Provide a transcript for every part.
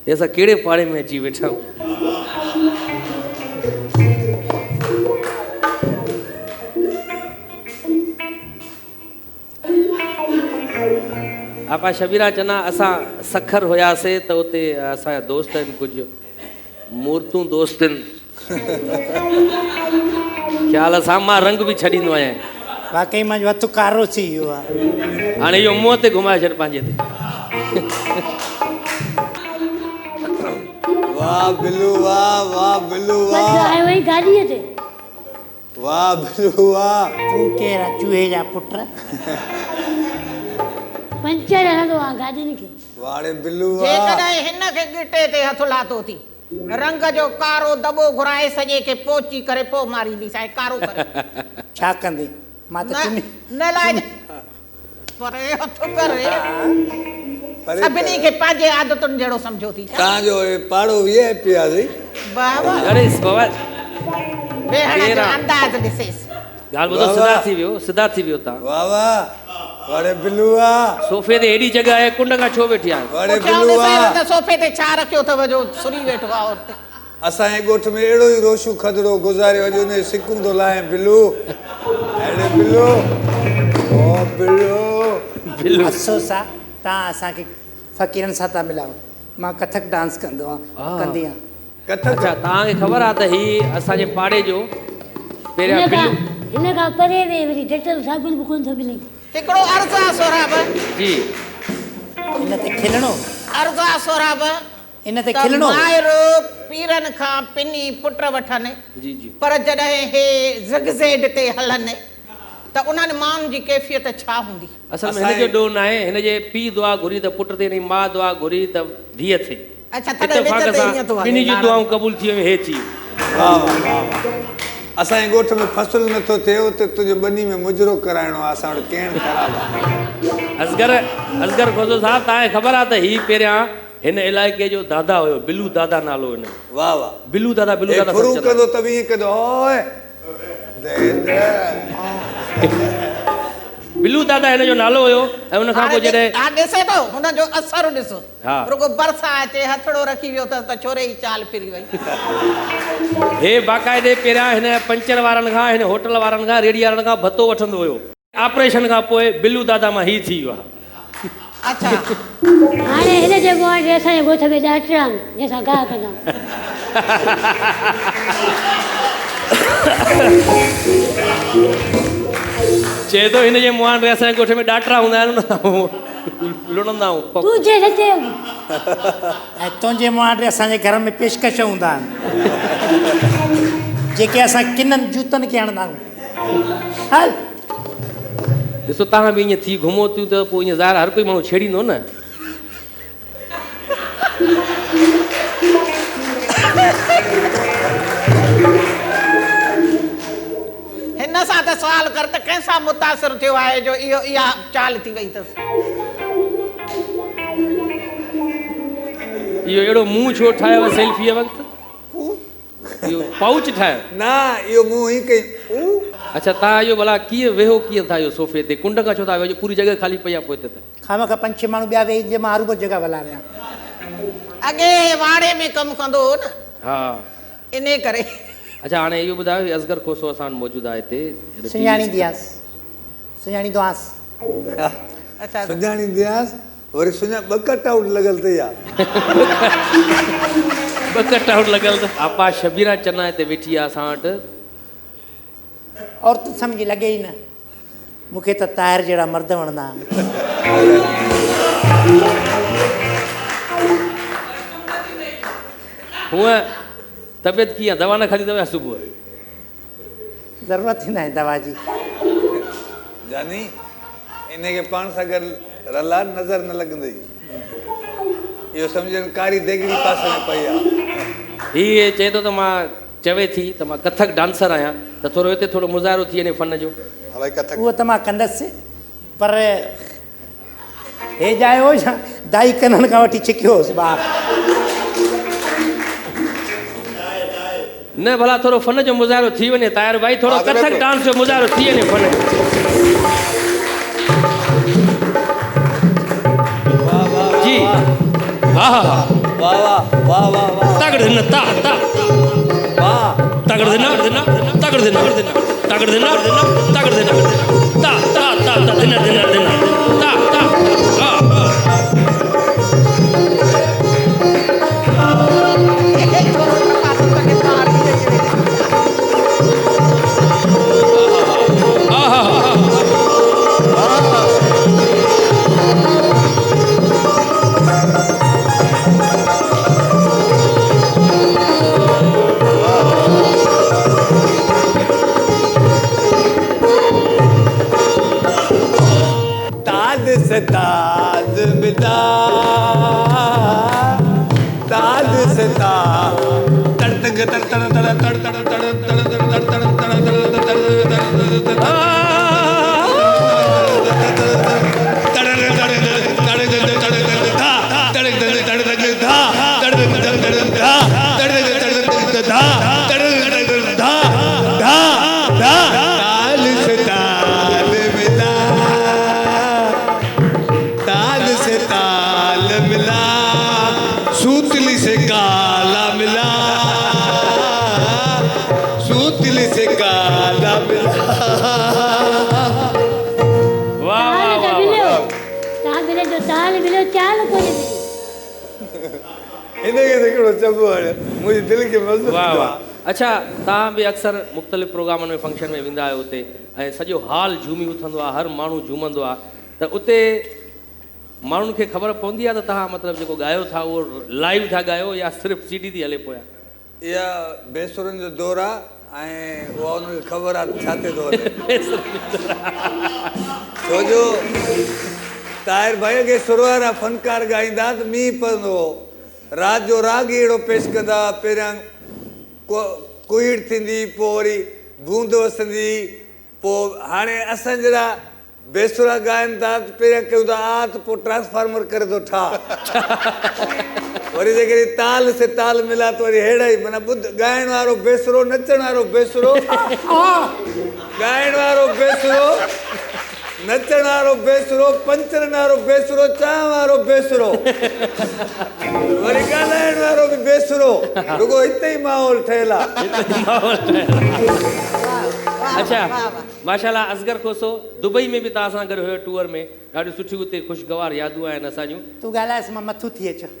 ऐसा केड़े पाड़े में अची वेठा हूं। आपा शबीरा चना असा सखर होयासे तो उते असा दोस्त हैं कुछ मूर्तूं दोस्तन ख्याल सां मां रंग भी छड़ींदो आहियां। वाकई मां वतु कारो थी वियो आहे। हाणे इहो मुंहं ते घुमाए छॾ पंहिंजे ते। वाह बिल्लू वाह, वाह बिल्लू बस वाह, आयो वही गाड़ीअ ते। वाह बिल्लू वाह। तूं केरु आहे चूहे जा पुट? पंचर हलंदो आहे गाॾियुनि खे। वाड़े बिल्लू वाह। जेकॾहिं हिन खे गिटे ते हथु लाथो थी रंग जो कारो दॿो घुराए सॼे खे पोची करे पोइ मारींदीसांइ कारो करे। छा कंदी? मां त चुनी न लाइ परे हथु करे सभिनी खे पंहिंजे आदतुनि जहिड़ो सम्झो थी। तव्हांजो पाड़ो VIP आहे। वाह वाह अरे बाबा भेण जो अंदाज़ ॾिसेसि। ॻाल्हि ॿुधो सिधा थी वियो, सिधा थी वियो तव्हां। वाह वाह वाड़े बिल्लू वाह। सोफे ते एॾी जॻह आहे कुंड खां छो वेठी आहियो? वाड़े बिल्लू वाह। त सोफे ते छा रखियो अथव जो सुरी वेठो आहे उते? असांजे ॻोठ में अहिड़ो ई रोशू खदड़ो गुज़ारियो अॼु उन सिकूं थो लाहे बिल्लू। अड़े बिल्लू ओ बिल्लू अफ़सोस आहे तव्हां असांखे फ़क़ीरनि सां था मिलायो। मां कथक डांस कंदो आहियां, कंदी आहियां। कथक अच्छा तव्हांखे ख़बर आहे त ही असांजे पाड़े जो पहिरियां हिन खां परे वे वरी डॉक्टर साबिल बि कोन थो मिले। हिकिड़ो अर्ज़ आहे सोराब जी इन ते खिलणो, अर्ज़ आहे सोराब इन ते खिलणो। माहिरो पीरनि खां पिनी पुट वठनि जी जी पर जॾहिं हे ज़िगज़ेड ते हलनि त उन्हनि माण्हुनि जी कैफ़ियत छा हूंदी? असल में हिन जो ॾोह न आहे। हिन जे पीउ दुआ घुरी त पुट थिए, मां दुआ घुरी त धीअ थिए। अच्छा तॾहिं विच ते ईअं थो हले। ॿिन्ही जी दुआऊं क़बूल थी वियूं, हे थी। वाह वाह वाह। असांजे ॻोठ में फसल नथो थिए उते तुंहिंजे बनी में मुजरो कराइणो आहे। असां वटि केरु ख़राबु आहे। असगर खोसो साहब तव्हांखे ख़बर आहे त ही पहिरियां हिन इलाइक़े जो दादा हुयो, बिल्लू दादा नालो हिन। वाह वाह। बिल्लू दादा फुरू कंदो त बि ईअं कंदो ओए बिल्लू दादा हिन जो नालो हुयो। ऐं उन खां पोइ जॾहिं हा ॾिसे थो हुन जो असरु ॾिसो। हा। रुगो बरसा अचे हथड़ो रखी वियो त छोरे ई चाल फिरी वई। हे बाक़ाइदे पहिरियां हिन पंचर वारनि खां, हिन होटल वारनि खां, रेड़ी वारनि खां भतो वठंदो हुयो। ऑपरेशन खां पोइ बिल्लू दादा मां ही थी वियो आहे। अच्छा हाणे हिन जे मुंहं ते असांजे ॻोठ में डॉक्टर आहिनि जंहिंसां गाह कंदा। चए थो हिन जे मुंहं ते असांजे ॻोठ में ॾाटरा हूंदा आहिनि, लुणंदा आहियूं। तूं जे नचे ऐं तुंहिंजे मुंहं ते असांजे घर में पेशकश हूंदा आहिनि जेके असां किननि जूतनि खे हणंदा आहियूं। हल ॾिसो तव्हां बि ईअं थी घुमो थियूं त पोइ ईअं ज़ाहिर हर कोई माण्हू छेड़ींदो न। हिन सां त सुवाल कर त कंहिंसां मुतासिर थियो आहे जो इहा चाल थी वई अथसि? इहो अहिड़ो मुंहुं छो ठाहियो सेल्फीअ वक़्तु? इहो पाउच ठाहियो? न इहो मुंहुं ई कई। अच्छा तव्हां इहो भला कीअं वेहो कीअं था इहो सोफ़े ते? कुंड खां छो था वेहो? पूरी जॻह ख़ाली पई आहे पोइ त खामखा 5-6 माण्हू ॿिया वेही जे मां हरू जॻह वलारियां। अॻे वाड़े में कमु कंदो हो न, हा इन करे। अच्छा हाणे इहो ॿुधायो असगर खोसो असां वटि मौजूदु आहे हिते। सुञाणी दियास, सुञाणी दुआस। अच्छा सुञाणी दियास वरी ॿ कट आउट लॻल अथई आहे। ॿ कट आउट लॻल त आपा शबीरा चना हिते वेठी आहे असां वटि। और तूं सम्झी लॻे ई न मूंखे त ताहिर जहिड़ा मर्द वणंदा आहिनि। हूअं तबियत कीअं? दवा न खाधी अथव सुबुह? ज़रूरत ई न आहे दवा जी। जानी इनखे पाण सां गॾु रला नज़र न लॻंदई। इहो सम्झनि कारी देगरी पासे में पई आहे। हीअ चए थो त मां चवे थी त मां कथक डांसर आहियां त थोरो हिते थोरो मुज़ाहिरो थी वञे फन जो। उहो त मां कंदसि पर हे जाए हो छा दाई कननि खां वठी छिकियो होसि ॿार। न भला थोरो फन जो मुज़ाहिरो थी वञे ताहिर भाई, थोरो कथक डांस जो मुज़ाहिरो थी वञे फन जी। हा हा हा वाह वाह वाह वाह वाह तगड़ देना ता ता वाह तगड़ देना तगड़ देना तगड़ देना तगड़ देना ता ता ता ता देना देना देना ता ता हां ताज से ताज मिला ताज से ताज तड़तंग तड़ तड़ तड़ तड़ तड़ तड़ तड़ तड़ तड़ तड़ तड़ सूतली से काला मिला सूतली से काला मिला वाह ताल वाह त मिलियो ताल मिले जो ताल मिलियो चाल कोन मिली इनके देखो चबो है मुझे दिल के मजबूत वाह वाह अच्छा तव्हां बि अक्सर मुख़्तलिफ़ प्रोग्रामनि में फंक्शन में वेंदा आहियो उते ऐं सॼो हाल झूमी उथंदो आहे हर माण्हू झूमंदो आहे त उते माण्हुनि खे ख़बर पवंदी आहे त तव्हां मतिलबु जेको ॻायो था उहो लाइव था ॻायो या सिर्फ़ु सीडी थी हले पोयां या बेसुरनि जो दौर आहे ऐं उहा उनखे ख़बर आहे छा थी थो हले छो जो ताहिर भाई खे सुर वारा फनकार ॻाईंदा त मींहुं पवंदो हो राति जो राग ई अहिड़ो पेश कंदा पहिरियां कुहीड़ थींदी पोइ वरी बूंद वसंदी पोइ हाणे असां जहिड़ा बेसुरा ॻाइनि था त पहिरियां कयूं था आ त पोइ ट्रांसफार्मर करे थो ठा वरी जेकॾहिं ताल से ताल मिला त वरी अहिड़ा ई माना ॿुध ॻाइण वारो बेसुरो नचण वारो बेसुरो ॻाइण वारो बेसुरो नचण वारो बेसुरो पंचरनि वारो बेसुरो चांहि वारो बेसुरो वरी ॻाल्हाइण वारो बि बेसुरो रुगो हिते ई माहौल ठहियल आहे अच्छा माशाल्लाह असगर खोसो दुबई में बि तव्हां सां गॾु हुयो टूर में ॾाढी सुठियूं उते ख़ुशगवार यादूं आहिनि असांजूं तूं ॻाल्हाएसि मां मथो थी अचां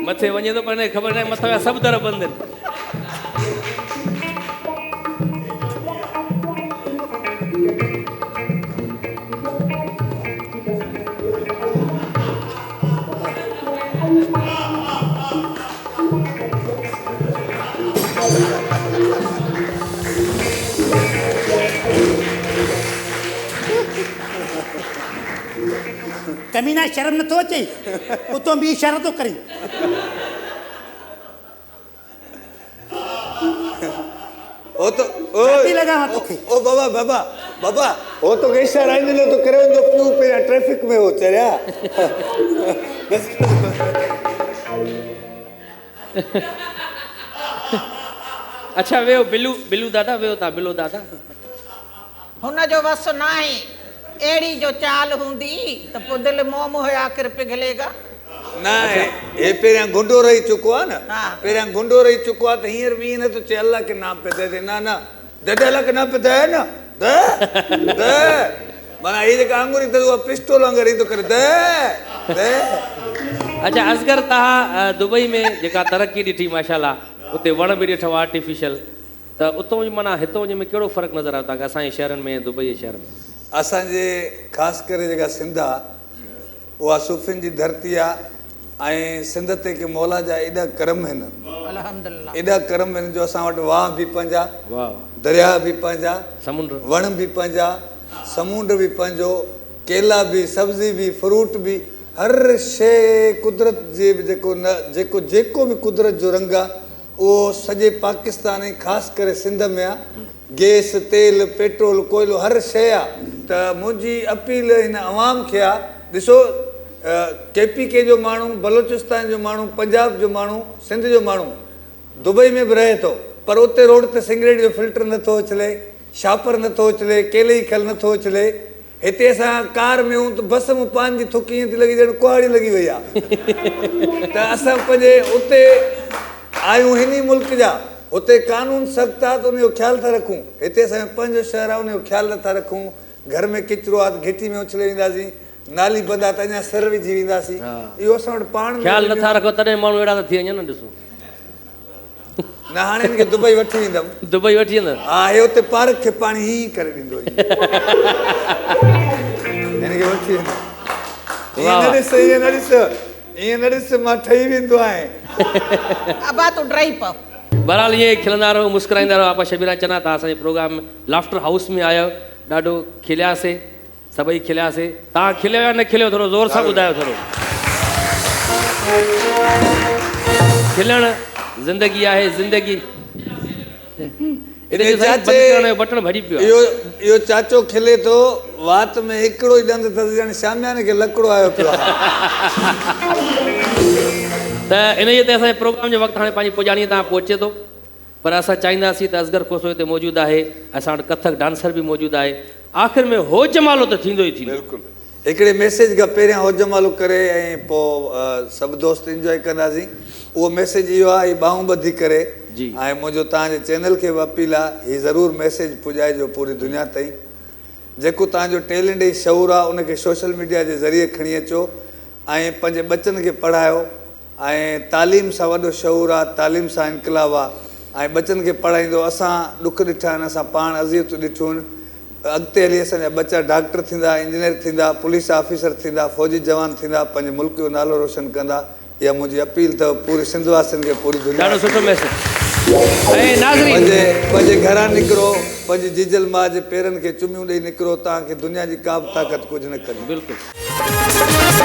मथे वञे थो पर ख़बर न आहे मथां जा सभु दर बंदि आहिनि कमीना शर्म नथो अचे उतो ॿी शर थो करे ओ तो छाती लॻावां तोखे ओ बाबा बाबा बाबा हो तो के इशारा आई मिलो तो करे जो पियो पे ट्रैफिक में हो चरिया अच्छा वियो बिलू दादा वियो था बिलो दादा हुन जो वस न आहे अहिड़ी जो चाल हूंदी त पोइ दिलि मोह मोह आख़िर पिघलेगा ना ये पहिरियां गुंडो रही चुको आहे न हा। पहिरियां गुंडो रही चुको आहे त हींअर बि न तो चए अल्लाह के नाम पे दे दे ना ना दे दे अल्लाह के नाम पे दे न दे दे माना ये जेका आंगुरी त उहा पिस्टल वांगुरु ईंदो करे दे दे अच्छा असगर तव्हां दुबई में जेका तरक़ी ॾिठी माशाल्लाह उते वण बि ॾिठो आर्टिफिशियल त उतां जी माना हितां जे में कहिड़ो फ़र्क़ु नज़र आयो तव्हांखे असांजे शहरनि में दुबई जे शहर में असांजे ख़ासि करे जेका सिंध आहे उहा सूफ़ियुनि जी धरती आहे ऐं सिंध ते के मौला जा एॾा करम आहिनि अल्हम्दुलिल्लाह एॾा करम आहिनि जो असां वटि वाह बि पंहिंजा वाह दरिया बि पंहिंजा समुंड वण बि पंहिंजा समुंड बि पंहिंजो केला बि सब्ज़ी बि फ्रूट बि हर शइ कुदरत जे जेको न जेको जेको बि कुदरत जो रंग आहे उहो सॼे पाकिस्तान ऐं ख़ासि करे सिंध में आहे गैस तेल पेट्रोल कोयलो हर शइ आहे त मुंहिंजी अपील हिन अवाम खे आहे ॾिसो KPK जो माण्हू बलोचिस्तान जो माण्हू पंजाब जो माण्हू सिंध जो माण्हू दुबई में बि रहे थो पर उते रोड ते सिगरेट जो फिल्टर नथो उछले शापर नथो उछले केले जी खल नथो उछले हिते असां कार में हूं त बस में पानी जी थुकी ईअं थी लॻी ॼण कुहाड़ी लॻी वई आहे त असां पंहिंजे उते आहियूं हिन मुल्क जा उते कानून सख़्तु आहे त उनजो ख़्यालु था रखूं हिते असांजो पंहिंजो शहर आहे उनजो ख़्यालु नथा रखूं घर में किचिरो आहे त घिटी में उछले वेंदासीं नाली बंदि आहे त अञा सर विझी वेंदासीं इहो असां वटि पाण में ख़्यालु नथा रखो तॾहिं माण्हू अहिड़ा त थी वञनि न ॾिसो न हाणे हिनखे दुबई वठी वेंदुमि दुबई वठी वेंदा हा हे हुते पार्क खे पाणी हीअं करे ॾींदो हिनखे वठी वेंदुमि ईअं न ॾिस ईअं न ॾिस मां ठही वेंदो आहियां अबा तूं ड्राई पव बहरहाल ईअं खिलंदा रहो मुस्कुराईंदा रहो आपा शबीरा चना तव्हां असांजे प्रोग्राम में लाफ्टर हाउस में आयो ॾाढो खिलियासीं सभई खिलियासीं तव्हां खिलियो या न खिलियो थोरो ज़ोर सां ॿुधायो थोरो खिलणु ज़िंदगी आहे ज़िंदगी बटण भॼी पियो इहो चाचो खिले थो वात में हिकिड़ो ई ॾंद अथसि ॼण शामियाने खे लकिड़ो आयो पियो आहे त इन जे ते असांजे प्रोग्राम जो वक़्तु हाणे पंहिंजी पुॼाणीअ तां पहुचे थो पर असां चाहींदासीं त असगर खोसो हिते मौजूदु आहे असां वटि कथक डांसर बि मौजूदु आहे आख़िर में हो जमालो त थींदो ई थींदो बिल्कुलु हिकिड़े मैसेज खां पहिरियां हो जमालो करे ऐं पोइ सभु दोस्त इंजॉय कंदासीं उहो मैसेज इहो आहे ॿाहूं ॿधी करे जी ऐं मुंहिंजो तव्हांजे चैनल खे बि अपील आहे हीउ ज़रूरु मैसेज पुॼाइजो पूरी दुनिया ताईं जेको तव्हांजो टैलेंट ऐं शौर आहे उनखे सोशल मीडिया जे ज़रिए खणी अचो ऐं पंहिंजे बचनि खे पढ़ायो ऐं तालीम सां वॾो शौर आहे तालीम सां इनकलाब आहे ऐं बचनि खे पढ़ाईंदो असां ॾुख ॾिठा आहिनि असां पाण अज़ियतूं ॾिठियूं आहिनि अॻिते हली असांजा बच्चा डॉक्टर थींदा इंजीनियर थींदा पुलिस ऑफिसर थींदा फ़ौजी जवान थींदा पंहिंजे मुल्क जो नालो रोशन कंदा इहा मुंहिंजी अपील अथव पूरे सिंध वासियुनि खे पूरी दुनिया ॾाढो सुठो मैसेज ऐं नाज़रीन पंहिंजे घरां निकिरो पंहिंजी जीजल माउ जे पेरनि खे चुमियूं ॾेई निकिरो तव्हांखे दुनिया जी का बि ताक़त कुझु न कंदी बिल्कुलु